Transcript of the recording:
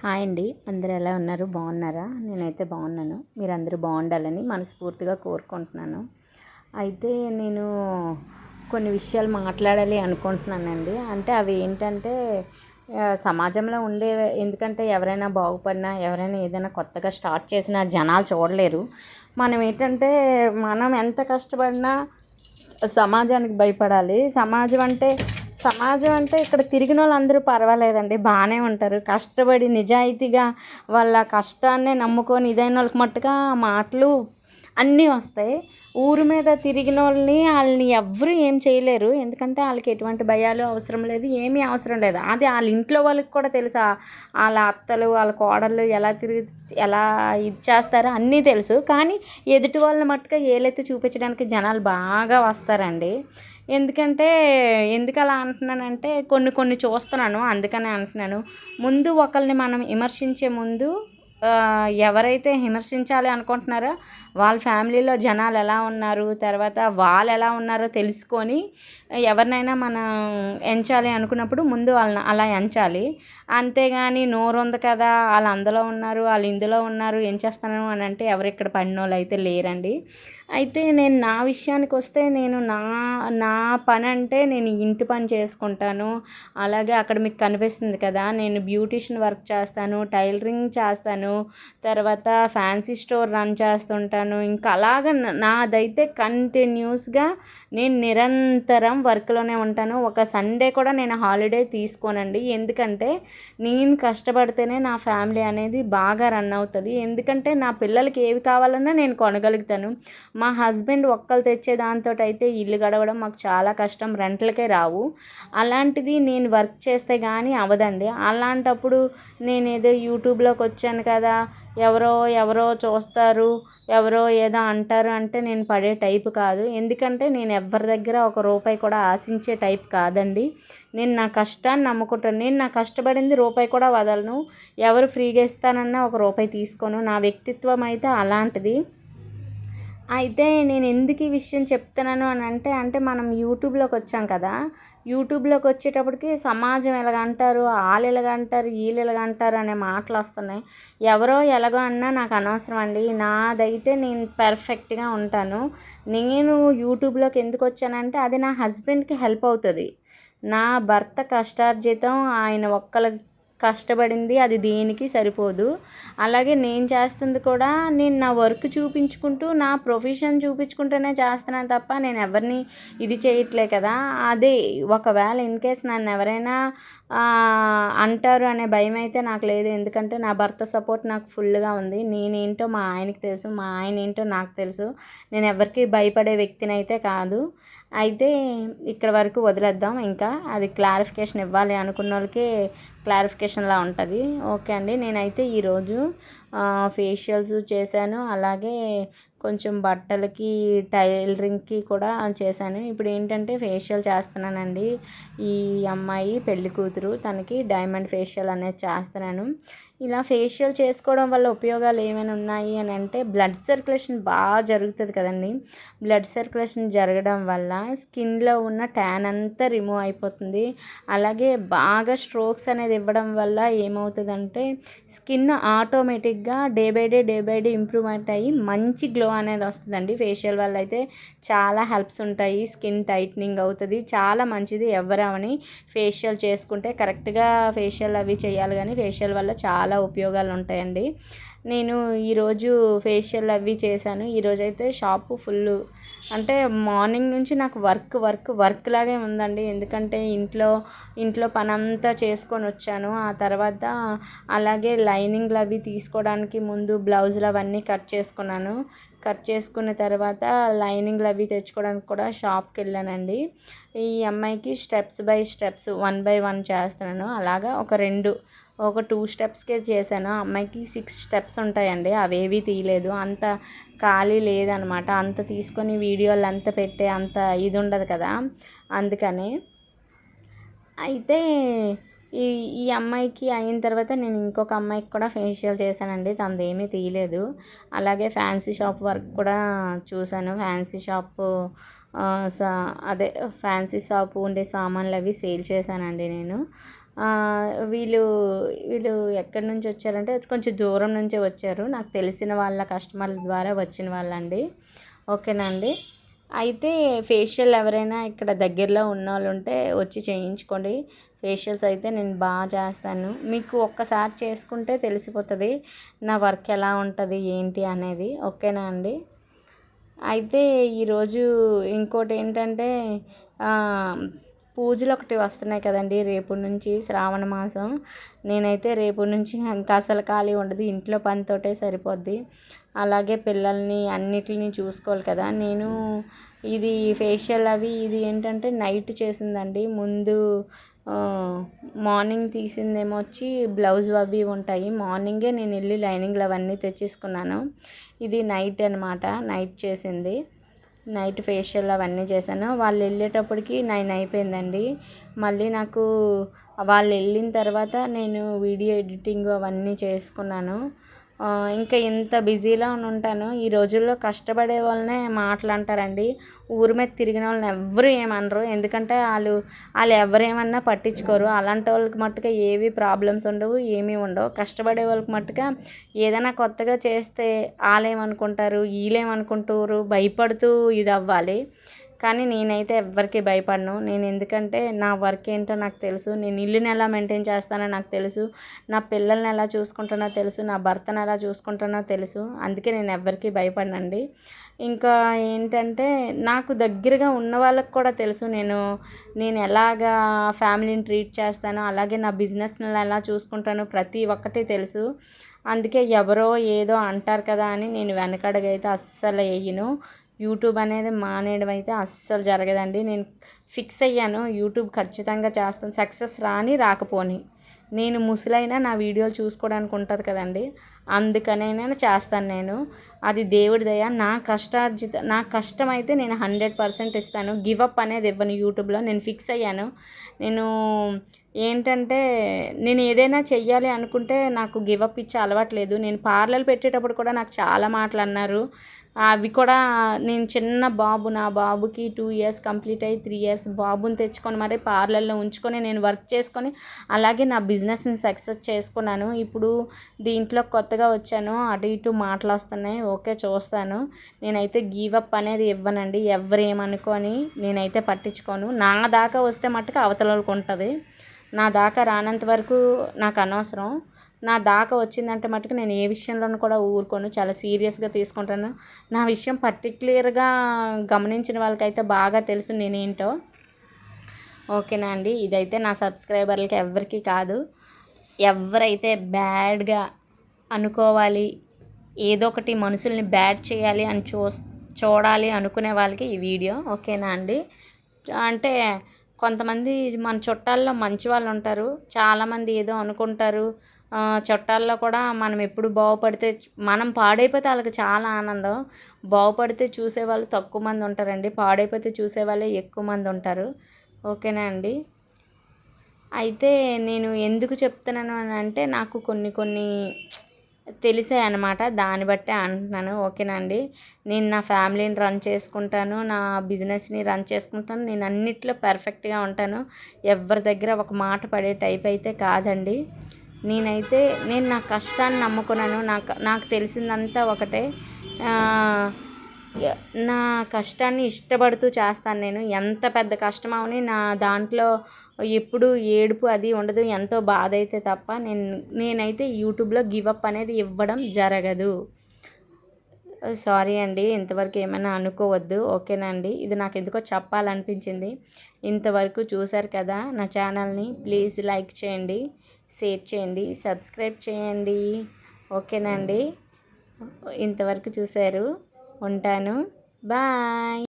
Hi అండి. అందరూ ఎలా ఉన్నారు? బాగున్నారా? నేనైతే బాగున్నాను. మీరందరూ బాగుండాలని మనస్ఫూర్తిగా కోరుకుంటున్నాను. అయితే నేను కొన్ని విషయాలు మాట్లాడాలి అనుకుంటున్నానండి. అంటే అవి ఏంటంటే సమాజంలో ఉండే, ఎందుకంటే ఎవరైనా బాగుపడినా, ఎవరైనా ఏదైనా కొత్తగా స్టార్ట్ చేసినా జనాలు చూడలేరు. మనం ఏంటంటే మనం ఎంత కష్టపడినా సమాజానికి భయపడాలి. సమాజం అంటే ఇక్కడ తిరిగిన వాళ్ళందరూ పర్వాలేదండి, బాగానే ఉంటారు. కష్టపడి నిజాయితీగా వాళ్ళ కష్టాన్నే నమ్ముకొని ఇదైన వాళ్ళకి మట్టుగా మాటలు అన్నీ వస్తాయి. ఊరి మీద తిరిగిన వాళ్ళని ఎవ్వరూ ఏం చేయలేరు. ఎందుకంటే వాళ్ళకి ఎటువంటి భయాలు అవసరం లేదు, ఏమీ అవసరం లేదు. అది వాళ్ళ ఇంట్లో వాళ్ళకి కూడా తెలుసు. వాళ్ళ అత్తలు వాళ్ళ కోడళ్ళు ఎలా ఇది చేస్తారో అన్నీ తెలుసు. కానీ ఎదుటి వాళ్ళని మట్టుగా ఏలెత్తి చూపించడానికి జనాలు బాగా వస్తారండి. ఎందుకు అలా అంటున్నానంటే కొన్ని చూస్తున్నాను, అందుకనే అంటున్నాను. ముందు ఒకరిని మనం విమర్శించే ముందు ఎవరైతే విమర్శించాలి అనుకుంటున్నారో వాళ్ళ ఫ్యామిలీలో జనాలు ఎలా ఉన్నారు, తర్వాత వాళ్ళు ఎలా ఉన్నారో తెలుసుకొని ఎవరినైనా మనం ఎంచాలి అనుకున్నప్పుడు ముందు వాళ్ళని అలా ఎంచాలి. అంతేగాని నోరు ఉంది కదా, వాళ్ళు అందులో ఉన్నారు, వాళ్ళు ఇందులో ఉన్నారు, ఏం చేస్తాను అని అంటే ఎవరు ఇక్కడ పడిన వాళ్ళు అయితే లేరండి. అయితే నేను నా విషయానికి వస్తే నేను నా పని అంటే నేను ఇంటి పని చేసుకుంటాను. అలాగే అక్కడ మీకు కనిపిస్తుంది కదా, నేను బ్యూటీషియన్ వర్క్ చేస్తాను, టైలరింగ్ చేస్తాను, తర్వాత ఫ్యాన్సీ స్టోర్ రన్ చేస్తుంటాను. ఇంకా అలాగ నాదైతే కంటిన్యూస్గా నేను నిరంతరం వర్క్లోనే ఉంటాను. ఒక సండే కూడా నేను హాలిడే తీసుకోనండి. ఎందుకంటే నేను కష్టపడితేనే నా ఫ్యామిలీ అనేది బాగా రన్ అవుతుంది. ఎందుకంటే నా పిల్లలకి ఏవి కావాలన్నా నేను కొనగలుగుతాను. మా హస్బెండ్ ఒక్కరు తెచ్చే దాంతో అయితే ఇల్లు గడవడం మాకు చాలా కష్టం, రెంట్లకే రావు. అలాంటిది నేను వర్క్ చేస్తే కానీ అవ్వదండి. అలాంటప్పుడు నేను ఏదో యూట్యూబ్లోకి వచ్చాను కదా, ఎవరో చూస్తారు, ఎవరో ఏదో అంటారు అంటే నేను పడే టైపు కాదు. ఎందుకంటే నేను ఎవరి దగ్గర ఒక రూపాయి కూడా ఆశించే టైప్ కాదండి. నేను నా కష్టాన్ని నమ్ముకుంటాను. నేను నా కష్టపడింది రూపాయి కూడా వదలను. ఎవరు ఫ్రీగా ఇస్తానన్నా ఒక రూపాయి తీసుకోను. నా వ్యక్తిత్వం అయితే అలాంటిది. అయితే నేను ఎందుకు ఈ విషయం చెప్తున్నాను అని అంటే మనం యూట్యూబ్లోకి వచ్చాం కదా, యూట్యూబ్లోకి వచ్చేటప్పటికి సమాజం ఎలాగంటారు, వాళ్ళు ఎలాగంటారు, వీళ్ళు ఎలాగంటారు అనే మాటలు వస్తున్నాయి. ఎవరో ఎలాగో అన్నా నాకు అనవసరం అండి. నాదైతే నేను పర్ఫెక్ట్గా ఉంటాను. నేను యూట్యూబ్లోకి ఎందుకు వచ్చానంటే అది నా హస్బెండ్కి హెల్ప్ అవుతుంది. నా భర్త కష్టార్జితం ఆయన ఒక్కల కష్టపడింది అది దేనికి సరిపోదు. అలాగే నేను చేస్తుంది కూడా నేను నా వర్క్ చూపించుకుంటూ నా ప్రొఫెషన్ చూపించుకుంటూనే చేస్తున్నాను తప్ప నేను ఎవరిని ఇది చేయట్లే కదా. అదే ఒకవేళ ఇన్కేస్ నన్ను ఎవరైనా అంటారు అనే భయం అయితే నాకు లేదు. ఎందుకంటే నా భర్త సపోర్ట్ నాకు ఫుల్గా ఉంది. నేనేంటో మా ఆయనకి తెలుసు, మా ఆయన ఏంటో నాకు తెలుసు. నేను ఎవరికి భయపడే వ్యక్తిని అయితే కాదు. అయితే ఇక్కడ వరకు వదిలేద్దాం. ఇంకా అది క్లారిఫికేషన్ ఇవ్వాలి అనుకున్న వాళ్ళకి క్లారిఫికేషన్లా ఉంటుంది. ఓకే అండి. నేనైతే ఈరోజు ఫేషియల్స్ చేశాను, అలాగే కొంచెం బట్టలకి టైలరింగ్కి కూడా చేశాను. ఇప్పుడు ఏంటంటే ఫేషియల్ చేస్తున్నానండి. ఈ అమ్మాయి పెళ్లి కూతురు, తనకి డైమండ్ ఫేషియల్ అనేది చేస్తున్నాను. ఇలా ఫేషియల్ చేసుకోవడం వల్ల ఉపయోగాలు ఏమైనా ఉన్నాయి అని అంటే బ్లడ్ సర్క్యులేషన్ బాగా జరుగుతుంది కదండి. బ్లడ్ సర్క్యులేషన్ జరగడం వల్ల స్కిన్లో ఉన్న ట్యాన్ అంతా రిమూవ్ అయిపోతుంది. అలాగే బాగా స్ట్రోక్స్ అనేది ఇవ్వడం వల్ల ఏమవుతుందంటే స్కిన్ ఆటోమేటిక్గా డే బై డే ఇంప్రూవ్మెంట్ అయ్యి మంచి గ్లో అనేది వస్తుందండి. ఫేషియల్ వల్ల అయితే చాలా హెల్ప్స్ ఉంటాయి. స్కిన్ టైట్నింగ్ అవుతుంది, చాలా మంచిది. ఎవరవని ఫేషియల్ చేసుకుంటే కరెక్ట్గా ఫేషియల్ అవి చేయాలి, కానీ ఫేషియల్ వల్ల చాలా ఉపయోగాలు ఉంటాయండి. నేను ఈరోజు ఫేషియల్ అవి చేశాను. ఈరోజైతే షాపు ఫుల్, అంటే మార్నింగ్ నుంచి నాకు వర్క్ లాగే ఉందండి. ఎందుకంటే ఇంట్లో పని అంతా చేసుకొని వచ్చాను. ఆ తర్వాత అలాగే లైనింగ్లు అవి తీసుకోవడానికి ముందు బ్లౌజులు అవన్నీ కట్ చేసుకున్నాను. కట్ చేసుకున్న తర్వాత లైనింగ్లు అవి తెచ్చుకోవడానికి కూడా షాప్కి వెళ్ళానండి. ఈ అమ్మాయికి స్టెప్స్ బై స్టెప్స్ 1 by 1 చేస్తున్నాను. అలాగా ఒక 2 స్టెప్స్కే చేశాను. అమ్మాయికి 6 స్టెప్స్ ఉంటాయండి, అవేవి తీయలేదు. అంత ఖాళీ లేదనమాట. అంత తీసుకొని వీడియోలు అంత పెట్టే అంత ఇది ఉండదు కదా, అందుకని. అయితే ఈ ఈ అమ్మాయికి అయిన తర్వాత నేను ఇంకొక అమ్మాయికి కూడా ఫేషియల్ చేశానండి. తనది ఏమీ తీయలేదు. అలాగే ఫ్యాన్సీ షాప్ వర్క్ కూడా చూశాను. ఫ్యాన్సీ షాపు ఉండే సామాన్లు అవి సేల్ చేశానండి నేను. వీళ్ళు వీళ్ళు ఎక్కడి నుంచి వచ్చారంటే కొంచెం దూరం నుంచే వచ్చారు, నాకు తెలిసిన వాళ్ళ కస్టమర్ల ద్వారా వచ్చిన వాళ్ళండి. ఓకేనా అండి. అయితే ఫేషియల్ ఎవరైనా ఇక్కడ దగ్గరలో ఉన్న వాళ్ళు ఉంటే వచ్చి చేయించుకోండి. ఫేషియల్స్ అయితే నేను బాగా చేస్తాను, మీకు ఒక్కసారి చేసుకుంటే తెలిసిపోతుంది నా వర్క్ ఎలా ఉంటుంది ఏంటి అనేది. ఓకేనా అండి. అయితే ఈరోజు ఇంకోటి ఏంటంటే పూజలు ఒకటి వస్తున్నాయి కదండి రేపు నుంచి, శ్రావణ మాసం. నేనైతే రేపు నుంచి ఇంకా అసలు ఖాళీ ఉండదు, ఇంట్లో పనితోటే సరిపోద్ది. అలాగే పిల్లల్ని అన్నిటిని చూసుకోవాలి కదా. నేను ఇది ఫేషియల్ అవి ఇది ఏంటంటే నైట్ చేసిందండి. ముందు మార్నింగ్ తీసిందేమో వచ్చి బ్లౌజ్ అవి ఉంటాయి, మార్నింగే నేను వెళ్ళి లైనింగ్లు అవన్నీ తెచ్చేసుకున్నాను. ఇది నైట్ అనమాట, నైట్ చేసింది. నైట్ ఫేషియల్ అవన్నీ చేశాను. వాళ్ళు వెళ్ళేటప్పటికి 9 అయిపోయిందండి. మళ్ళీ నాకు వాళ్ళు వెళ్ళిన తర్వాత నేను వీడియో ఎడిటింగ్ అవన్నీ చేసుకున్నాను. ఇంకా ఇంత బిజీలో ఉంటాను. ఈ రోజుల్లో కష్టపడే వాళ్ళనే మాటలు అంటారండి, ఊరి మీద తిరిగిన వాళ్ళని ఎవ్వరు ఏమనరు. ఎందుకంటే వాళ్ళు ఎవరేమన్నా పట్టించుకోరు. అలాంటి వాళ్ళకి మట్టుగా ఏవి ప్రాబ్లమ్స్ ఉండవు, ఏమీ ఉండవు. కష్టపడే వాళ్ళకి మట్టుగా ఏదైనా కొత్తగా చేస్తే వాళ్ళేమనుకుంటారు వీళ్ళేమనుకుంటారు భయపడుతూ ఇది అవ్వాలి. కానీ నేనైతే ఎవ్వరికి భయపడను. నేను ఎందుకంటే నా వర్క్ ఏంటో నాకు తెలుసు, నేను ఇల్లుని ఎలా మెయింటైన్ చేస్తానో నాకు తెలుసు, నా పిల్లల్ని ఎలా చూసుకుంటానో తెలుసు, నా భర్తను ఎలా చూసుకుంటానో తెలుసు. అందుకే నేను ఎవ్వరికి భయపడనండి. ఇంకా ఏంటంటే నాకు దగ్గరగా ఉన్న వాళ్ళకి కూడా తెలుసు నేను ఎలాగా ఫ్యామిలీని ట్రీట్ చేస్తానో, అలాగే నా బిజినెస్ని ఎలా చూసుకుంటానో ప్రతి ఒక్కటి తెలుసు. అందుకే ఎవరో ఏదో అంటారు కదా అని నేను వెనకడుగైతే అస్సలు వేయను. యూట్యూబ్ అనేది మానేయడం అయితే అస్సలు జరగదండి. నేను ఫిక్స్ అయ్యాను, యూట్యూబ్ ఖచ్చితంగా చేస్తాను, సక్సెస్ రాని రాకపోని. నేను ముసలైనా నా వీడియోలు చూసుకోవడానికి ఉంటుంది కదండి, అందుకనైనా చేస్తాను నేను. అది దేవుడి దయ. నా కష్టం అయితే నేను 100% ఇస్తాను. గివప్ అనేది ఇవ్వను యూట్యూబ్లో. నేను ఫిక్స్ అయ్యాను. నేను ఏంటంటే నేను ఏదైనా చెయ్యాలి అనుకుంటే నాకు గివప్ ఇచ్చే అలవాట్లేదు. నేను పార్లర్ పెట్టేటప్పుడు కూడా నాకు చాలా మాటలు అన్నారు. అవి కూడా నేను చిన్న బాబు, నా బాబుకి 2 ఇయర్స్ కంప్లీట్ అయ్యి 3 ఇయర్స్ బాబుని తెచ్చుకొని మరి పార్లర్లో ఉంచుకొని నేను వర్క్ చేసుకొని అలాగే నా బిజినెస్ని సక్సెస్ చేసుకున్నాను. ఇప్పుడు దీంట్లో కొత్తగా వచ్చాను, అటు ఇటు మాటలు వస్తున్నాయి. ఓకే, చూస్తాను. నేనైతే గివప్ అనేది ఇవ్వనండి. ఎవరు ఏమనుకొని నేనైతే పట్టించుకోను. నా దాకా వస్తే మట్టుకు అవతల వాళ్ళకి ఉంటుంది, నా దాకా రానంత వరకు నాకు అనవసరం. నా దాకా వచ్చిందంటే మటుకు నేను ఏ విషయంలోనూ కూడా ఊరుకోను, చాలా సీరియస్గా తీసుకుంటాను. నా విషయం పర్టిక్యులర్గా గమనించిన వాళ్ళకైతే బాగా తెలుసు నేనేంటో. ఓకేనా అండి. ఇదైతే నా సబ్స్క్రైబర్లకి ఎవరికి కాదు. ఎవరైతే బ్యాడ్గా అనుకోవాలి, ఏదో ఒకటి మనుషుల్ని బ్యాడ్ చేయాలి అని చూడాలి అనుకునే వాళ్ళకి ఈ వీడియో. ఓకేనా అండి. అంటే కొంతమంది మన చుట్టాల్లో మంచి వాళ్ళు ఉంటారు, చాలామంది ఏదో అనుకుంటారు. చుట్టాల్లో కూడా మనం ఎప్పుడు బాగుపడితే, మనం పాడైపోతే వాళ్ళకి చాలా ఆనందం. బాగుపడితే చూసేవాళ్ళు తక్కువ మంది ఉంటారండి, పాడైపోతే చూసేవాళ్ళే ఎక్కువ మంది ఉంటారు. ఓకేనా అండి. అయితే నేను ఎందుకు చెప్తున్నాను అని అంటే నాకు కొన్ని తెలిసాయి అన్నమాట, దాన్ని బట్టే అంటున్నాను. ఓకేనా అండి. నేను నా ఫ్యామిలీని రన్ చేసుకుంటాను, నా బిజినెస్ని రన్ చేసుకుంటాను, నేను అన్నిట్లో పర్ఫెక్ట్గా ఉంటాను. ఎవరి దగ్గర ఒక మాట పడే టైప్ అయితే కాదండి. నేను నా కష్టాన్ని నమ్ముకున్నాను. నాకు తెలిసిందంతా ఒకటే, నా కష్టాన్ని ఇష్టపడుతూ చేస్తాను. నేను ఎంత పెద్ద కష్టం అవని నా దాంట్లో ఎప్పుడు ఏడుపు అది ఉండదు, ఎంతో బాధ అయితే తప్ప నేనైతే యూట్యూబ్లో గివప్ అనేది ఇవ్వడం జరగదు. సారీ అండి, ఇంతవరకు ఏమైనా అనుకోవద్దు. ఓకేనా అండి. ఇది నాకు ఎందుకో చెప్పాలనిపించింది. ఇంతవరకు చూశారు కదా నా ఛానల్ని, ప్లీజ్ లైక్ చేయండి, షేర్ చేయండి, సబ్స్క్రైబ్ చేయండి. ఓకేనా అండి. ఇంతవరకు చూశారు, ఉంటాను, బాయ్.